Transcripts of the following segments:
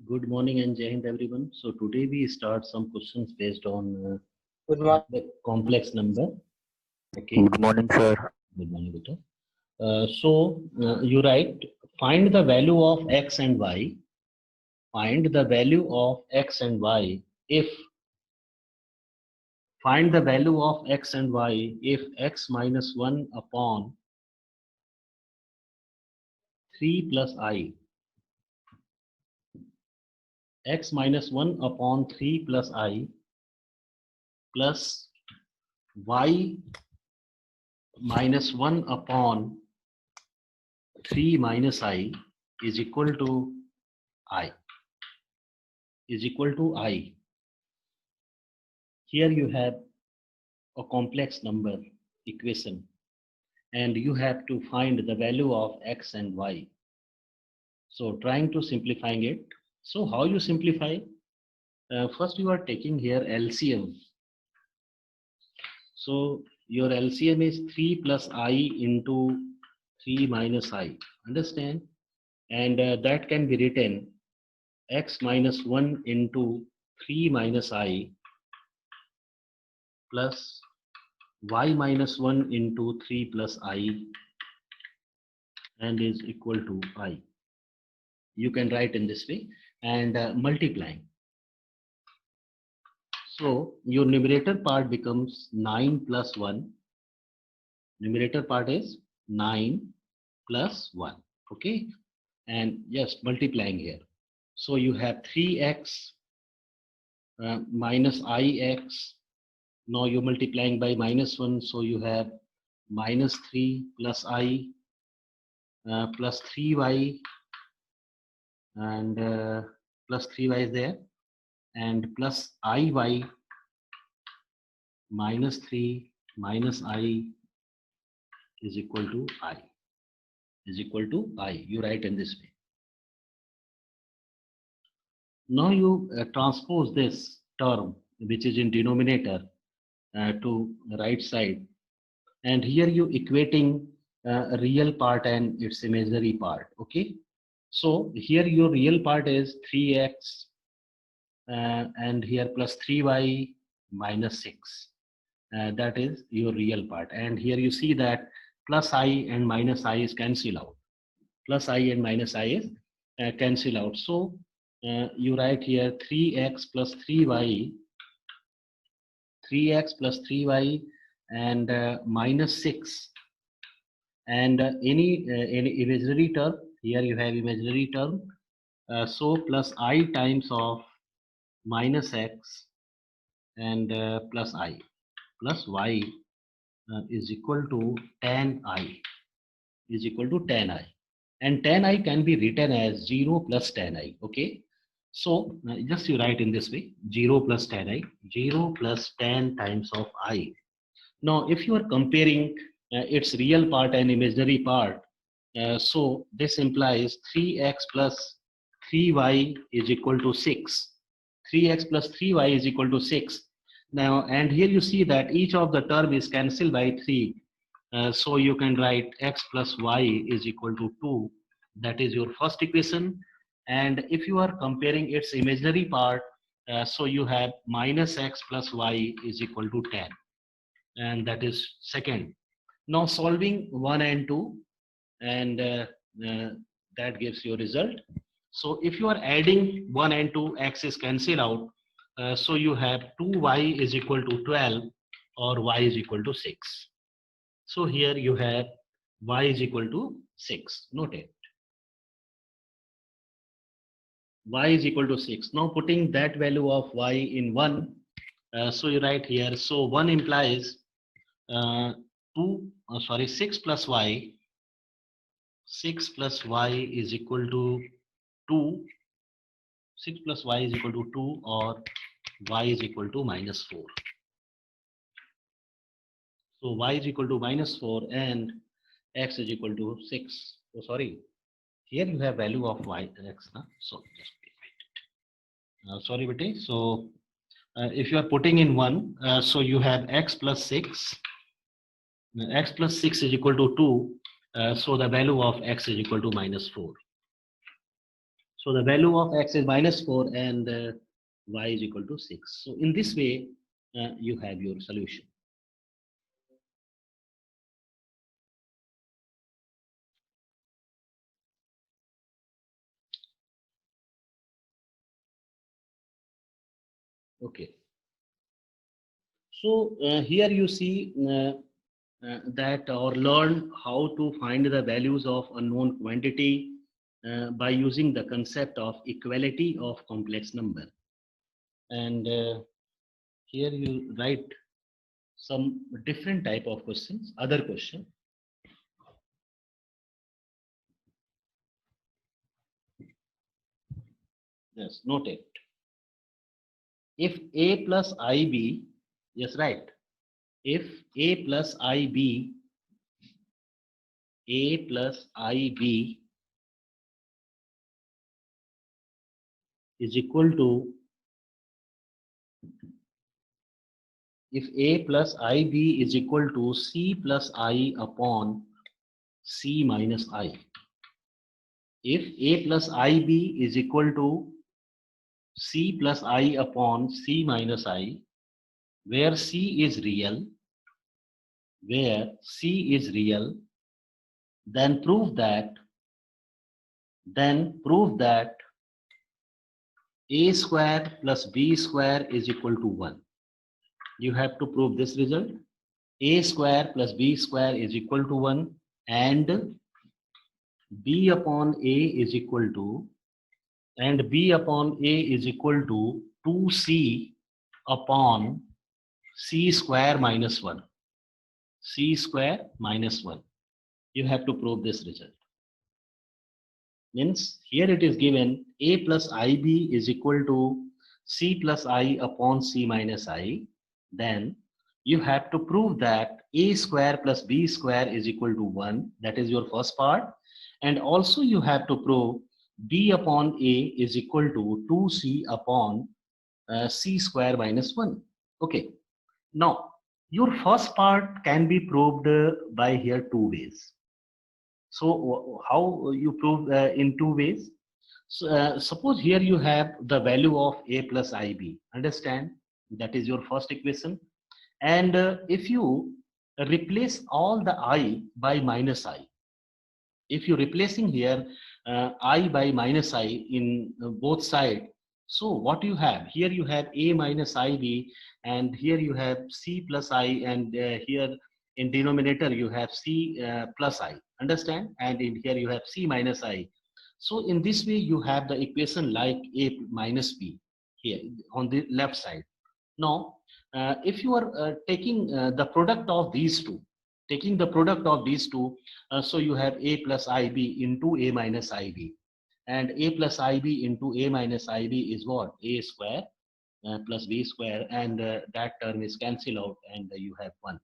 Good morning and Jai Hind everyone. So today we start some questions based on Good morning. complex number. Okay. Good morning, sir. Good morning, Vita. You write find the value of x and y. Find the value of x and y if find the value of x and y if x minus 1 upon 3 plus I, x minus 1 upon 3 plus I plus y minus 1 upon 3 minus I is equal to I. Here you have a complex number equation and you have to find the value of x and y. So trying to simplifying it. So how you simplify? First you are taking here LCM. So your LCM is 3 plus I into 3 minus I. Understand? And that can be written x minus 1 into 3 minus I plus y minus 1 into 3 plus I and is equal to I. You can write in this way and multiplying. So your numerator part becomes 9 plus 1. Numerator part is 9 plus 1. Okay. And just multiplying here. So you have 3x minus ix. Now you're multiplying by minus 1. So you have minus 3 plus I plus 3y and plus 3y is there and plus iy minus 3 minus I is equal to I. You write in this way. Now you transpose this term which is in denominator to right side, and here you equating real part and its imaginary part. Okay, so here your real part is 3x and here plus 3y minus 6. That is your real part, and here you see that plus I and minus I is cancel out. Plus I and minus I is cancel out. So you write here 3x plus 3y, 3x plus 3y and minus 6. And any imaginary term, here you have imaginary term. So plus I times of minus x and plus I plus y is equal to tan I, and tan I can be written as 0 plus tan I. Okay, so just you write in this way, 0 plus tan I, 0 plus tan times of I. Now if you are comparing its real part and imaginary part, so this implies 3x plus 3y is equal to 6. 3x plus 3y is equal to 6. Now, and here you see that each of the term is cancelled by 3. So you can write x plus y is equal to 2. That is your first equation. And if you are comparing its imaginary part, so you have minus x plus y is equal to 10. And that is second. Now solving 1 and 2, and that gives you a result. So if you are adding 1 and 2, x is cancelled out. So you have 2y is equal to 12 or y is equal to 6. So here you have y is equal to 6. Note it. Y is equal to 6. Now putting that value of y in 1. So you write here. So 1 implies 6 plus y. 6 plus y is equal to 2. 6 plus y is equal to 2 or y is equal to minus 4. So y is equal to minus 4 and x is equal to 6. Oh, sorry. Here you have value of y x. So just wait. Sorry, Bete. So if you are putting in 1, so you have x plus 6. X plus 6 is equal to 2. So the value of x is equal to minus 4. So the value of x is -4 and y is equal to 6. So in this way, you have your solution. Okay. So here you see that or learn how to find the values of unknown quantity by using the concept of equality of complex number. And here you write some different type of questions, other question. Yes, note it. If a plus ib, yes, right. If a plus ib is equal to, if a plus ib is equal to c plus I upon c minus I. If a plus ib is equal to c plus I upon c minus I, where c is real, then prove that a square plus b square is equal to 1. You have to prove this result. A square plus b square is equal to 1 and b upon a is equal to, and b upon a is equal to 2c upon c square minus 1. C square minus 1. You have to prove this result. Means here it is given a plus ib is equal to c plus I upon c minus I. Then you have to prove that a square plus b square is equal to 1. That is your first part. And also you have to prove b upon a is equal to 2c upon c square minus 1. Okay. Now, your first part can be proved by here two ways. So how you prove in two ways? So, suppose here you have the value of a plus ib. Understand? That is your first equation. And if you replace all the I by minus I, if you're replacing here I by minus I in both sides, so what you have here, you have a minus ib, and here you have c plus I, and here in denominator you have c plus I. Understand? And in here you have c minus I. So in this way you have the equation like a minus b here on the left side. Now if you are taking the product of these two, so you have a plus ib into a minus ib, and a plus ib into a minus ib is what? A square plus b square, and that term is cancelled out and you have 1.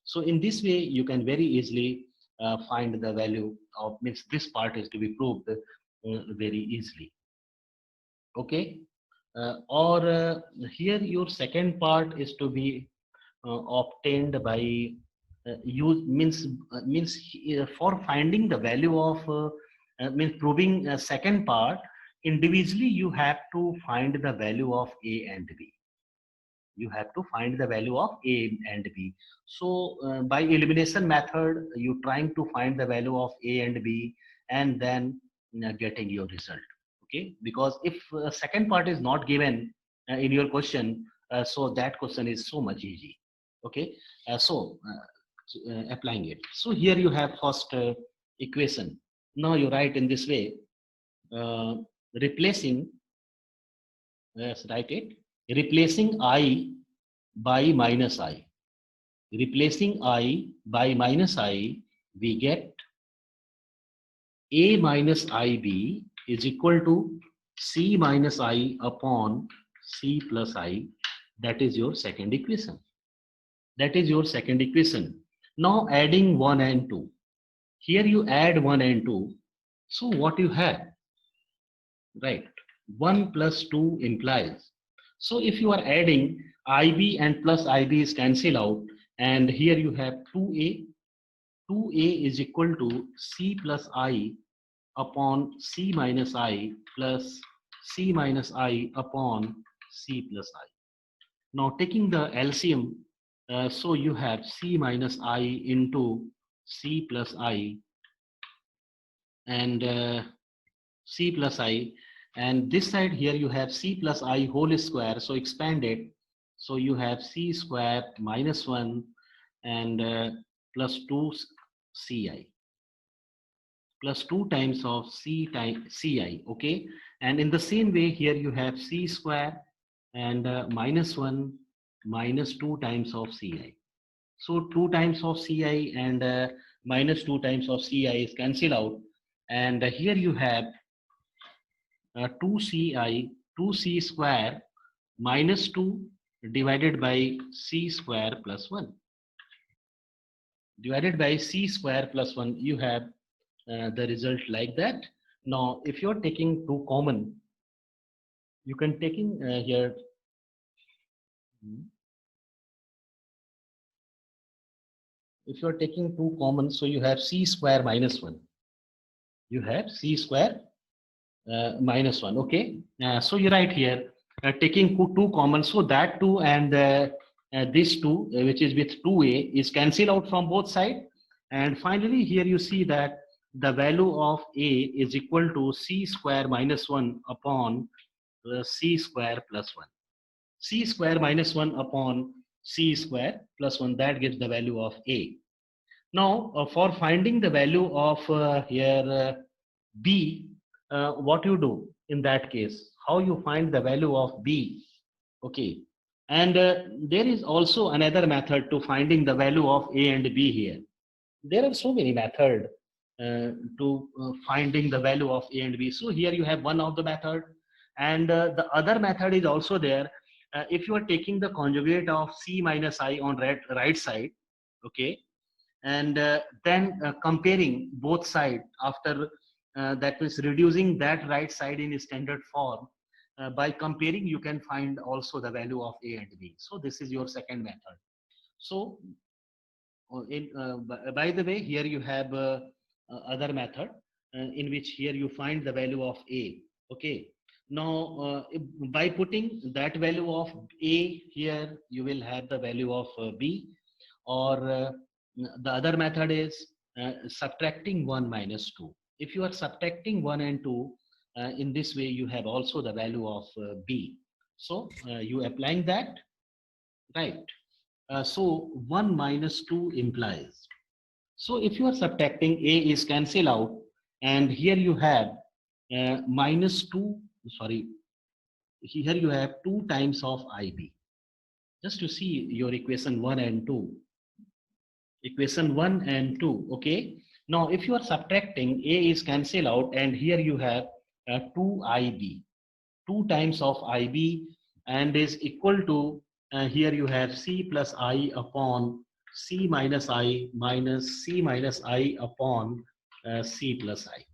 So in this way you can very easily find the value of, means this part is to be proved very easily. Okay. Or here your second part is to be obtained by use, means for finding the value of means proving second part individually, you have to find the value of a and b. You have to find the value of a and b. So by elimination method, you trying to find the value of a and b, and then getting your result. Okay, because if second part is not given in your question, so that question is so much easy. Okay, applying it. So here you have first equation. Now you write in this way, uh, replacing, yes, write it, replacing I by minus I. Replacing I by minus I, we get a minus ib is equal to c minus I upon c plus I. That is your second equation. That is your second equation. Now adding 1 and 2. Here you add 1 and 2. So what you have? Right. 1 plus 2 implies. So if you are adding ib and plus ib is cancel out, and here you have 2a. 2a is equal to c plus I upon C minus I plus C minus I upon C plus I. Now taking the LCM, so you have C minus I into C plus I and C plus I, and this side here you have C plus I whole square, so expand it. So you have C square minus 1 and plus 2 Ci plus 2 times of C times Ci, okay? And in the same way here you have C square and minus 1 minus 2 times of Ci. So 2 times of Ci and minus 2 times of Ci is cancelled out. And here you have 2Ci, 2C square minus 2 divided by C square plus 1. Divided by C square plus 1, you have the result like that. Now, if you're taking 2 common, you can taking here. If you're taking 2 common, so you have C square minus 1. You have C square minus 1, okay? So you write here, taking 2 common, so that 2 and this 2, which is with 2a, is cancelled out from both sides. And finally, here you see that the value of a is equal to C square minus 1 upon C square plus 1. C square minus 1 upon C square plus 1, that gives the value of a. Now, for finding the value of here b, what you do in that case, how you find the value of b, okay? And there is also another method to finding the value of a and b here. There are so many methods to finding the value of a and b. So here you have one of the method, and the other method is also there. If you are taking the conjugate of c minus I on right side, okay, and then comparing both sides after that means reducing that right side in standard form, by comparing you can find also the value of a and b. So this is your second method. So by the way, here you have other method in which here you find the value of a, okay? Now by putting that value of a here, you will have the value of b, or the other method is subtracting 1 minus 2. If you are subtracting 1 and 2, in this way you have also the value of b. So you applying that, right? So 1 minus 2 implies. So if you are subtracting, a is cancel out, and here you have minus 2, sorry, here you have 2 times of ib. Just to see your equation 1 and 2. Equation 1 and 2, okay? Now if you are subtracting, a is cancel out, and here you have 2ib. 2 times of ib, and is equal to, here you have c plus I upon c minus I minus c minus I upon c plus I.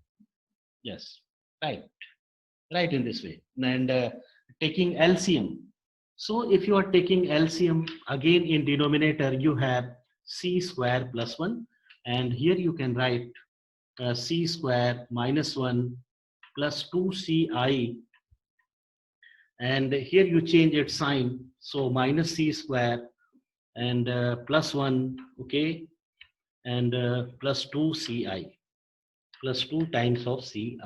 Yes, right, right, in this way. And taking LCM. So if you are taking LCM, again in denominator you have c square plus 1, and here you can write c square minus 1 plus 2ci, and here you change its sign, so minus c square and plus 1, okay, and plus 2ci, plus 2 times of ci.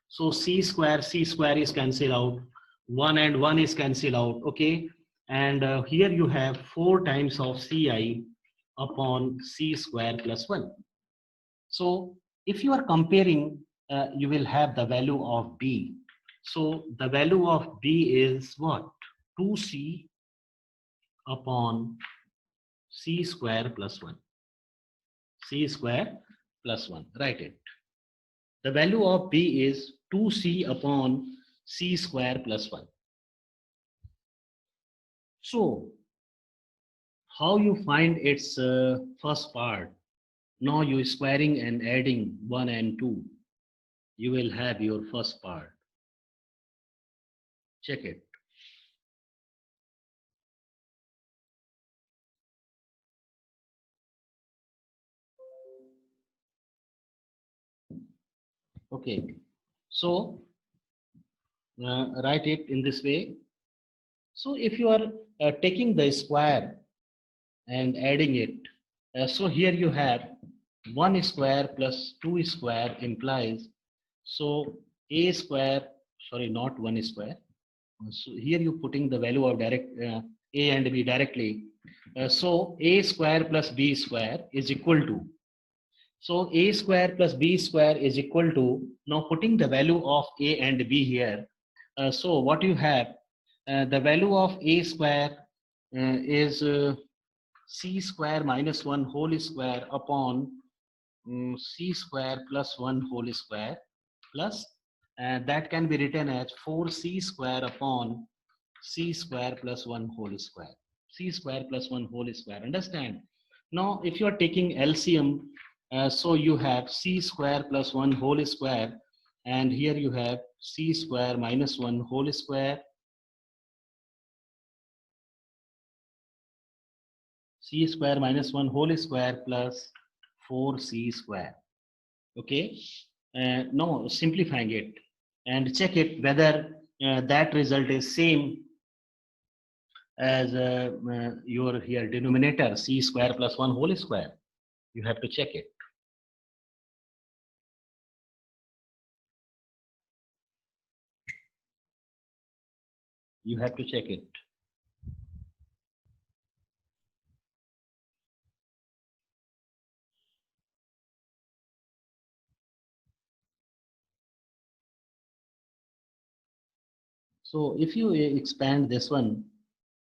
So c square is cancelled out, 1 and 1 is cancelled out, okay, and here you have 4 times of ci upon c square plus 1. So if you are comparing, you will have the value of b. So the value of b is what? 2c upon c square plus 1. C square plus 1. Write it. The value of b is 2c upon c square plus 1. So how you find its first part? Now you squaring and adding 1 and 2. You will have your first part. Check it. Okay, so write it in this way. So if you are taking the square and adding it, so here you have 1 square plus 2 square implies, so a square, sorry, not 1 square. So here you putting the value of direct a and b directly. So a square plus b square is equal to, so a square plus b square is equal to, now putting the value of a and b here. So what you have, the value of a square is c square minus 1 whole square upon c square plus 1 whole square plus, that can be written as 4c square upon c square plus 1 whole square. C square plus 1 whole square. Understand? Now, if you are taking LCM, so you have c square plus 1 whole square, and here you have c square minus 1 whole square, c square minus 1 whole square plus 4c square. Okay. Now, simplifying it and check it whether that result is same as your here denominator c square plus 1 whole square. You have to check it. You have to check it. So if you expand this one,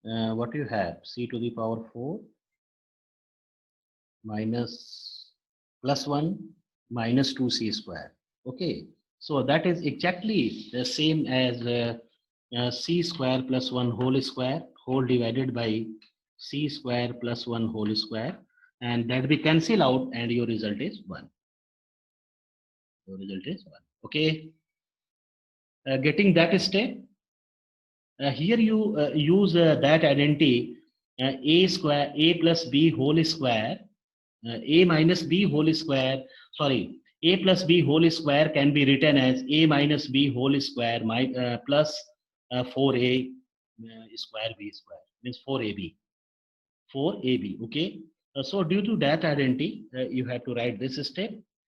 what you have, c to the power 4 minus plus 1 minus 2c square. Okay, so that is exactly the same as c square plus 1 whole divided by c square plus 1 whole square, and that we cancel out and your result is 1. Your result is 1. Okay, getting that step. Here you use that identity, a plus b whole square, a minus b whole square, sorry, a plus b whole square can be written as a minus b whole square plus 4a square b square, means 4ab. 4ab, okay. So due to that identity, you have to write this step,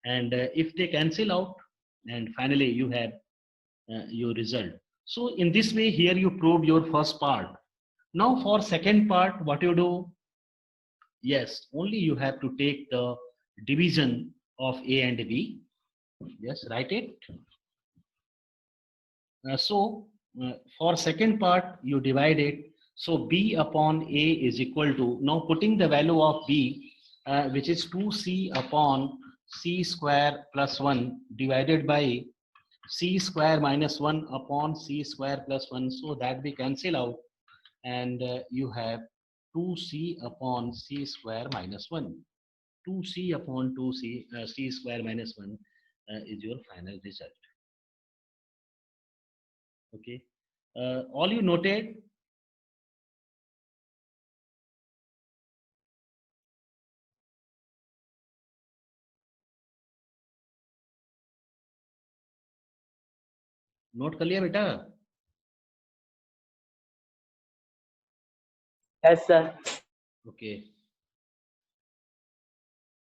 and if they cancel out, and finally you have your result. So in this way, here you proved your first part. Now for second part, what you do? Yes, only you have to take the division of A and B. Yes, write it. For second part, you divide it. So B upon A is equal to, now putting the value of B, which is 2C upon C square plus 1 divided by c square minus 1 upon c square plus 1, so that we cancel out, and you have 2c upon c square minus 1. 2c upon 2c c square minus 1 is your final result. Okay, all you noted. Note कर लिया बेटा? Yes, sir. Okay,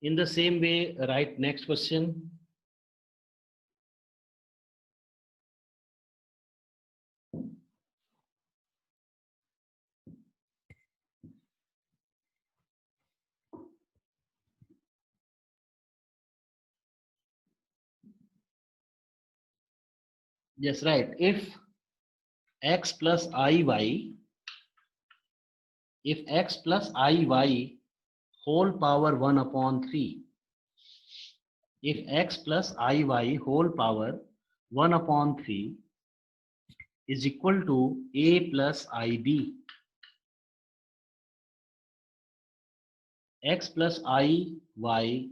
in the same way, write next question. Yes, right. If x plus iy, if x plus iy whole power 1 upon 3, if x plus iy whole power 1 upon 3 is equal to a plus ib, x plus iy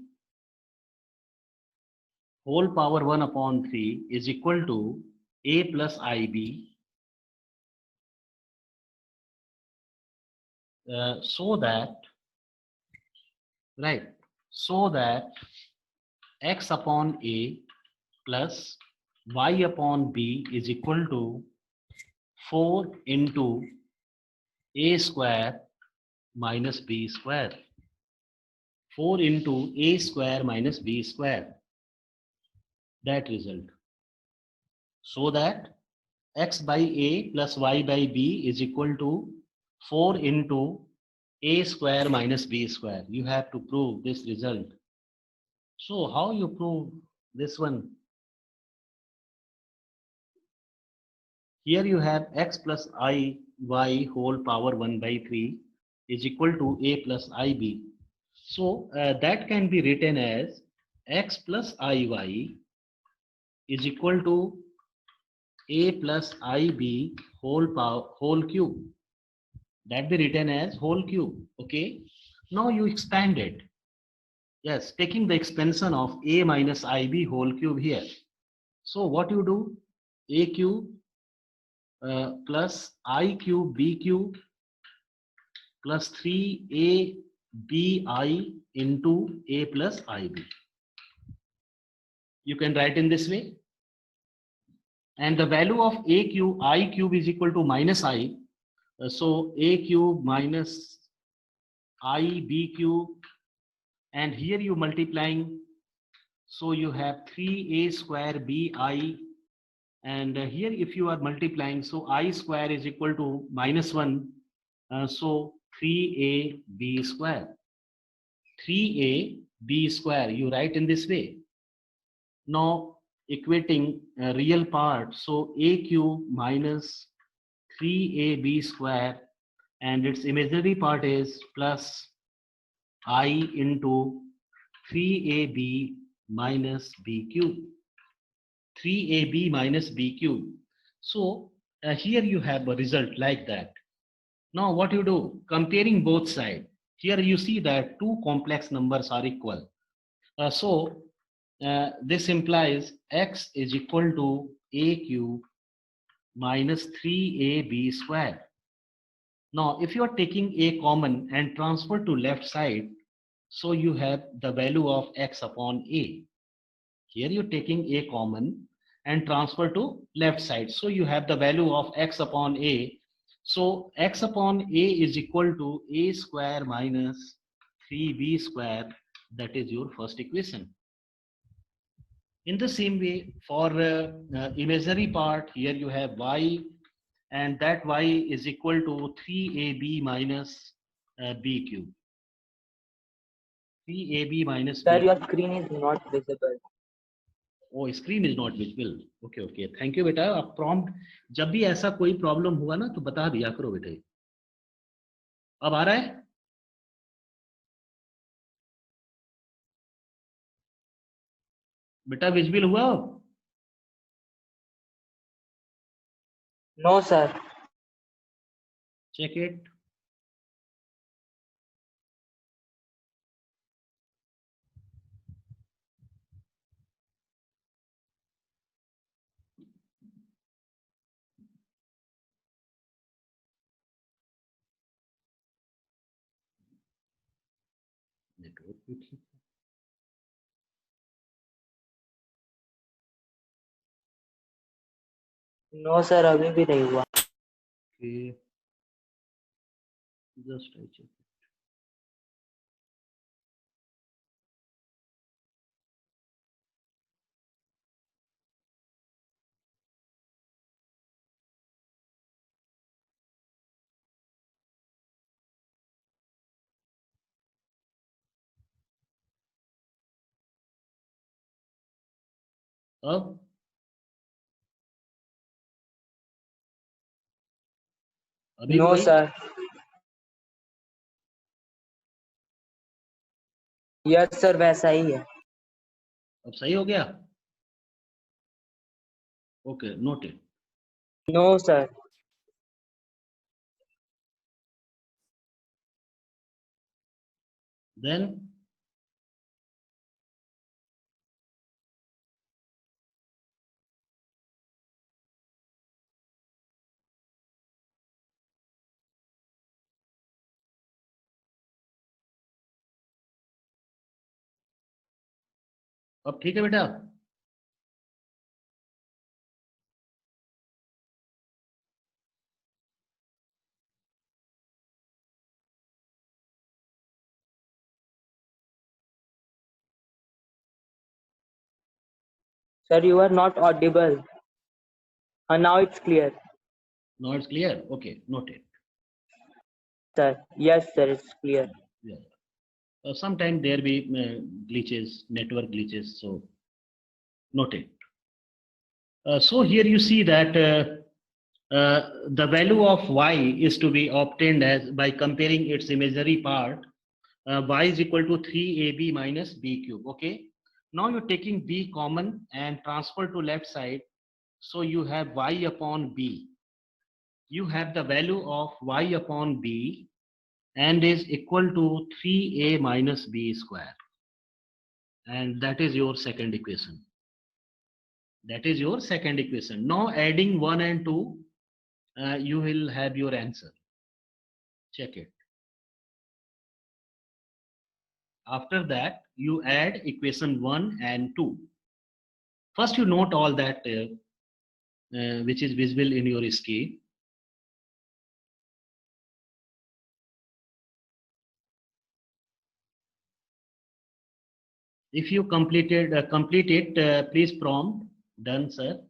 whole power 1 upon 3 is equal to a plus ib, so that, right, so that x upon a plus y upon b is equal to 4 into a square minus b square. 4 into a square minus b square. That result. So that x by a plus y by b is equal to 4 into a square minus b square. You have to prove this result. So how you prove this one? Here you have x plus I y whole power 1 by 3 is equal to a plus ib. So that can be written as x plus iy is equal to a plus ib whole cube. That be written as whole cube. Okay. Now you expand it. Yes, taking the expansion of a minus ib whole cube here. So what you do? A cube plus I cube b cube plus 3 abi into a plus ib. You can write in this way. And the value of a cube, I cube is equal to minus I. So a cube minus I b cube. And here you multiplying. So you have 3a square bi. And here if you are multiplying, so I square is equal to minus 1. So 3ab square. 3ab square, you write in this way. Now equating real part, so a cube minus 3ab square, and its imaginary part is plus I into 3ab minus b cube. 3ab minus b cube. So here you have a result like that. Now what you do? Comparing both sides. Here you see that two complex numbers are equal. So this implies x is equal to a cube minus 3ab square. Now if you are taking a common and transfer to left side, so you have the value of x upon a. Here you're taking a common and transfer to left side. So you have the value of x upon a. So x upon a is equal to a square minus 3b square. That is your first equation. In the same way, for imaginary part, here you have y, and that y is equal to 3ab minus b cube. 3ab minus Sir, b. your screen is not visible. Oh screen is not visible. Okay okay, thank you बेटा. आप prompt जब भी ऐसा कोई problem हुआ ना तो बता दिया करो बेटे. अब आ रहा है? बेटा विजिबल हुआ? No, sir. Check it. Network भी ठीक है. No, sir, अभी भी नहीं हुआ. Just I check. अब अभी भी No, वही. sir. Yes, sir, वैसा ही है. अब सही हो गया. Okay, noted. No, sir. Then अब ठीक है बेटा. Sir, you are not audible. Now it's clear. Now it's clear. Okay, noted. Sir, yes, sir, it's clear. Yeah. Sometimes there be glitches, network glitches. So noted. So here you see that the value of y is to be obtained as by comparing its imaginary part. Y is equal to 3ab minus b cube. Okay. Now you're taking b common and transfer to left side. So you have y upon b. You have the value of y upon b and is equal to 3a minus b square. And that is your second equation. That is your second equation. Now adding 1 and 2, you will have your answer. Check it. After that, you add equation 1 and 2. First, you note all that which is visible in your screen. If you complete it, please prompt. Done, sir.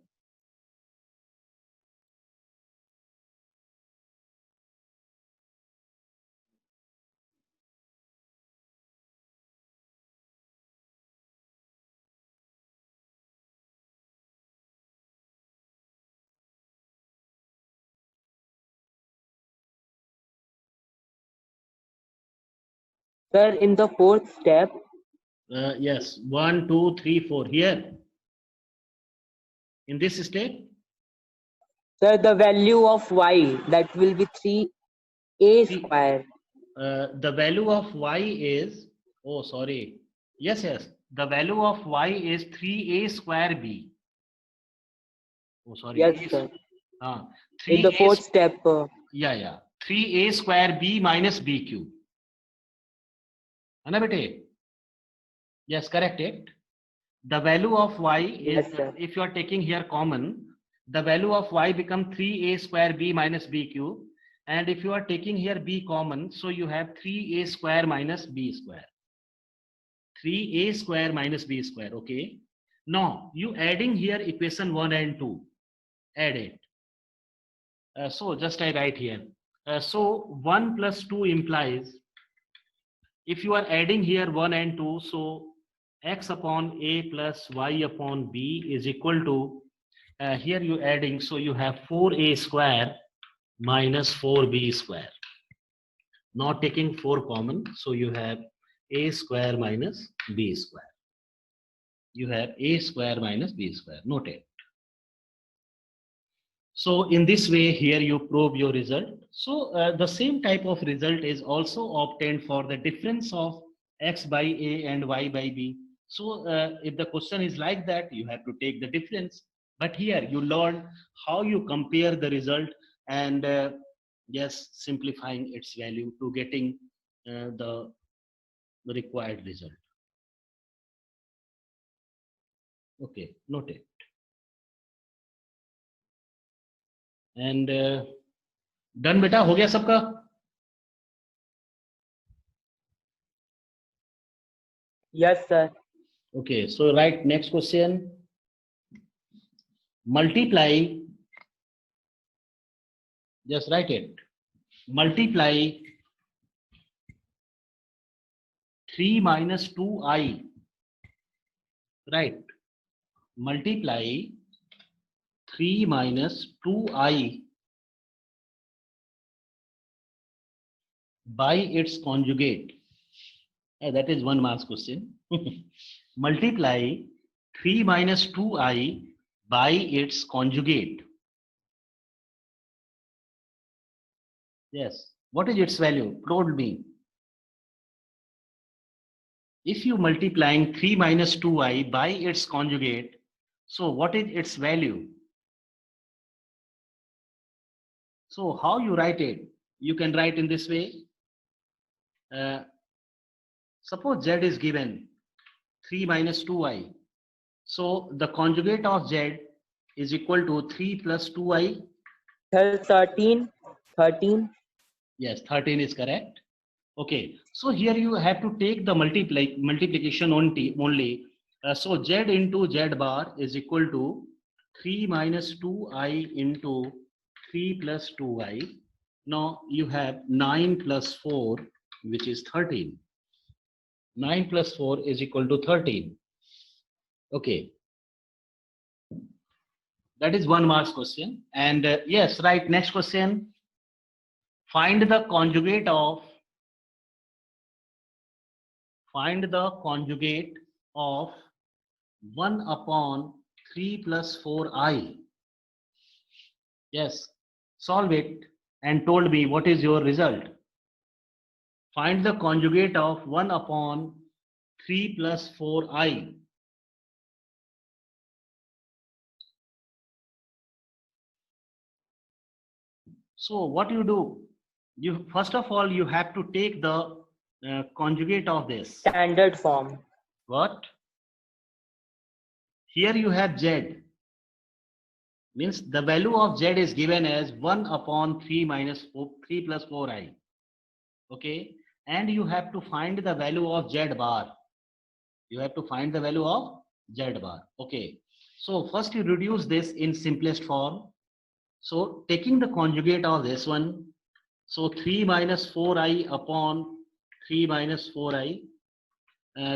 Sir, in the fourth step, Yes, 1, 2, 3, 4. Here, in this step, sir, the value of y, that will be 3a square. the value of y is, oh, sorry. Yes, yes. The value of y is 3a square b. Oh, sorry. Yes, sir. In 3a the fourth step, yeah. 3a square b minus b cube. Anna bete? Yes, correct it. The value of y is, Yes, sir. if you are taking here common, the value of y become 3a square b minus b cube. And if you are taking here b common, so you have 3a square minus b square. 3a square minus b square. Okay. Now you adding here equation 1 and 2. Add it. So just I write here. So 1 plus 2 implies, if you are adding here 1 and 2, so x upon a plus y upon b is equal to, here you adding, so you have 4a square minus 4b square. Not taking 4 common, so you have a square minus b square. You have a square minus b square. Noted. So in this way, here you prove your result. So the same type of result is also obtained for the difference of x by a and y by b. So if the question is like that, you have to take the difference. But here you learn how you compare the result and yes, simplifying its value to getting the required result. Okay, noted. And done बेटा हो गया सबका? Yes, sir. Okay, so right, next question. Multiply, just write it. Multiply 3 minus 2i, right? Multiply 3 minus 2i by its conjugate. That is 1 marks question. Multiply 3 minus 2i by its conjugate. Yes. What is its value? Told me. If you multiplying 3 minus 2i by its conjugate, so what is its value? So how you write it? You can write in this way. Suppose z is given 3 minus 2i. So the conjugate of z is equal to 3 plus 2i. 13. Yes, 13 is correct. Okay, so here you have to take the multiplication only. So z into z bar is equal to 3 minus 2i into 3 plus 2i. Now you have 9 plus 4, which is 13. 9 plus 4 is equal to 13. Okay. That is 1 marks question. And yes, right. Next question. Find the conjugate of 1 upon 3 plus 4i. Yes. Solve it and told me what is your result. Find the conjugate of 1 upon 3 plus 4i. So what you do? You first of all you have to take the conjugate of this. Standard form. What? Here you have z. Means the value of z is given as 1 upon 3 minus 4, 3 plus 4i. Okay. And you have to find the value of z bar. You have to find the value of z bar. Okay. So first you reduce this in simplest form. So taking the conjugate of this one. So 3 minus 4i upon 3 minus 4i,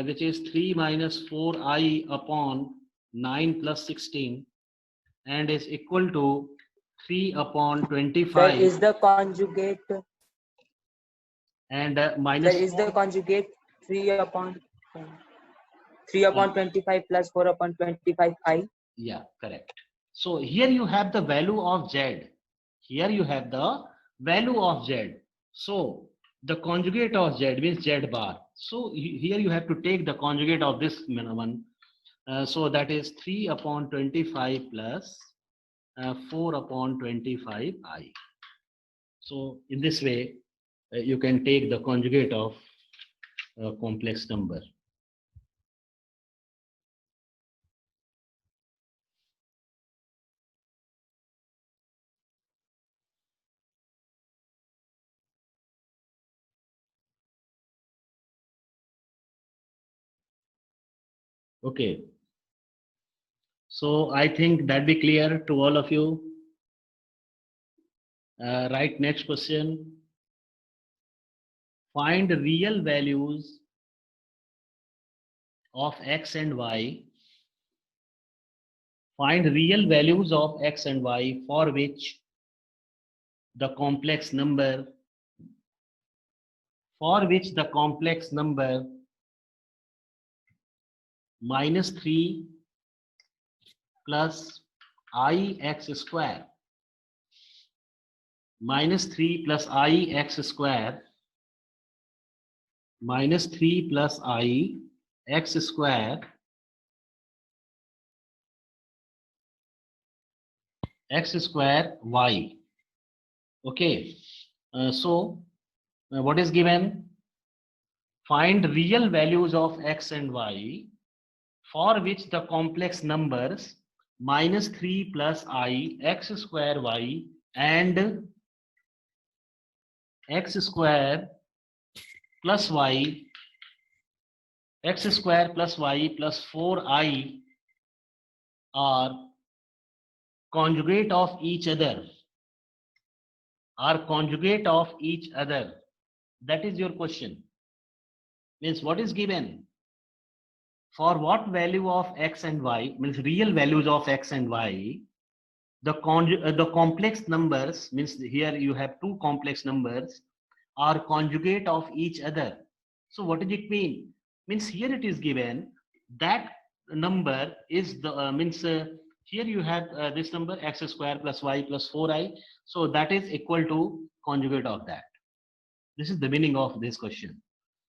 which is 3 minus 4i upon 9 plus 16, and is equal to 3 upon 25. Sir, is the conjugate? And minus. Sir, is the conjugate 3 upon 25 plus 4 upon 25 I? Yeah, correct. So here you have the value of z. Here you have the value of z. So the conjugate of z means z bar. So here you have to take the conjugate of this one. So that is 3 upon 25 plus 4 upon 25i. So in this way, you can take the conjugate of a complex number. Okay. So I think that be clear to all of you. Right, next question. Find real values of x and y. Find real values of x and y for which the complex number minus 3 plus I x square minus 3 plus I x square minus 3 plus I x square y. Okay. So what is given? Find real values of x and y for which the complex numbers minus 3 plus I x square y and x square plus y x square plus y plus 4i are conjugate of each other. That is your question. Means what is given? For what value of x and y, means real values of x and y, the complex numbers, means here you have two complex numbers, are conjugate of each other. So what does it mean? Means here it is given that number is the here you have this number x square plus y plus 4i. So that is equal to conjugate of that. This is the meaning of this question.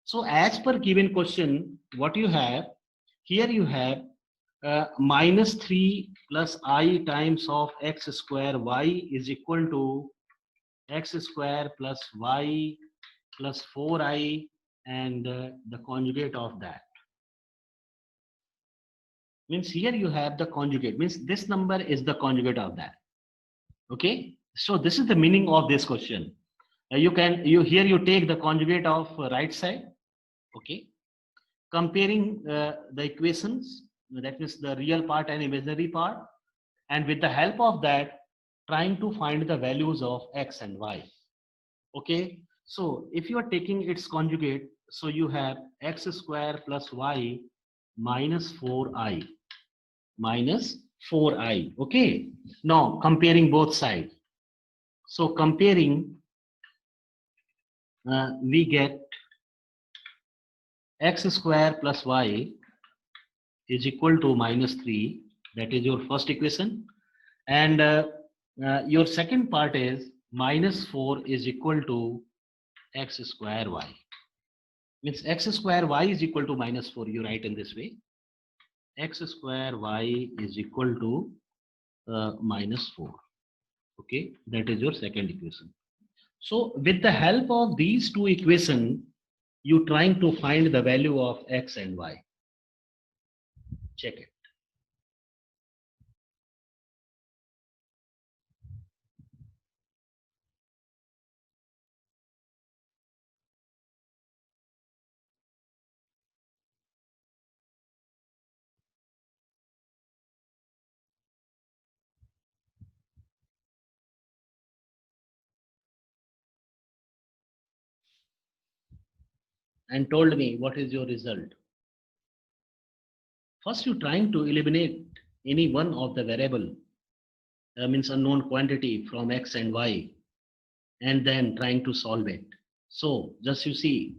So as per given question, what you have here, you have minus 3 plus I times of x square y is equal to x square plus y plus 4i and the conjugate of that. Means here you have the conjugate, means this number is the conjugate of that. Okay, so this is the meaning of this question. You take the conjugate of right side. Okay, comparing the equations, that means the real part and imaginary part, and with the help of that, trying to find the values of x and y. Okay, so if you are taking its conjugate, so you have x square plus y minus 4i minus 4i. Okay, now comparing both sides. So comparing, we get x square plus y is equal to minus 3. That is your first equation. And your second part is minus 4 is equal to x square y. Means x square y is equal to minus 4. You write in this way. X square y is equal to minus 4. Okay, that is your second equation. So with the help of these two equations, you trying to find the value of x and y. Check it. And told me what is your result. First, you trying to eliminate any one of the variable, means unknown quantity from x and y, and then trying to solve it. So just you see,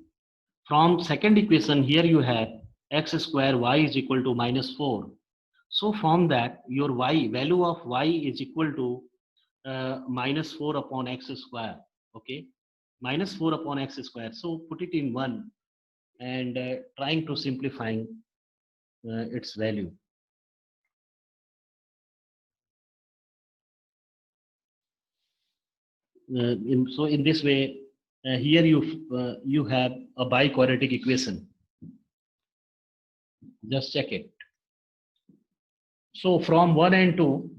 from second equation here you have x square y is equal to minus 4. So from that, your y, value of y is equal to minus 4 upon x square. Okay, minus 4 upon x square. So put it in 1 and trying to simplifying its value. So in this way, here you have a biquadratic equation. Just check it. So from 1 and 2,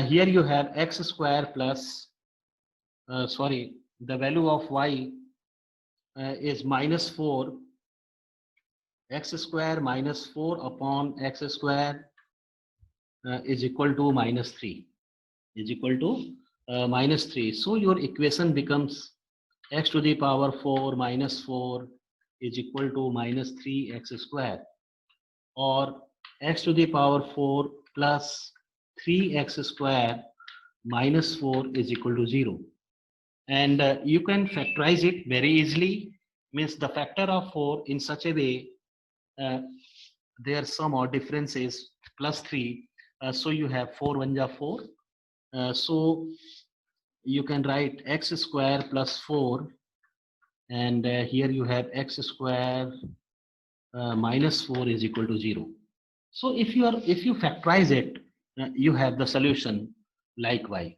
here you have x square plus, the value of y is minus 4, x square minus 4 upon x square is equal to minus 3, is equal to minus 3. So your equation becomes x to the power 4 minus 4 is equal to minus 3x square, or x to the power 4 plus 3x square minus 4 is equal to 0. And you can factorize it very easily, means the factor of 4 in such a way, their sum or difference is plus 3. So you have 4 1 ja 4. So you can write x square plus 4, and here you have x square minus 4 is equal to 0. So if you factorize it, you have the solution like y.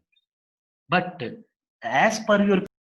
But as per your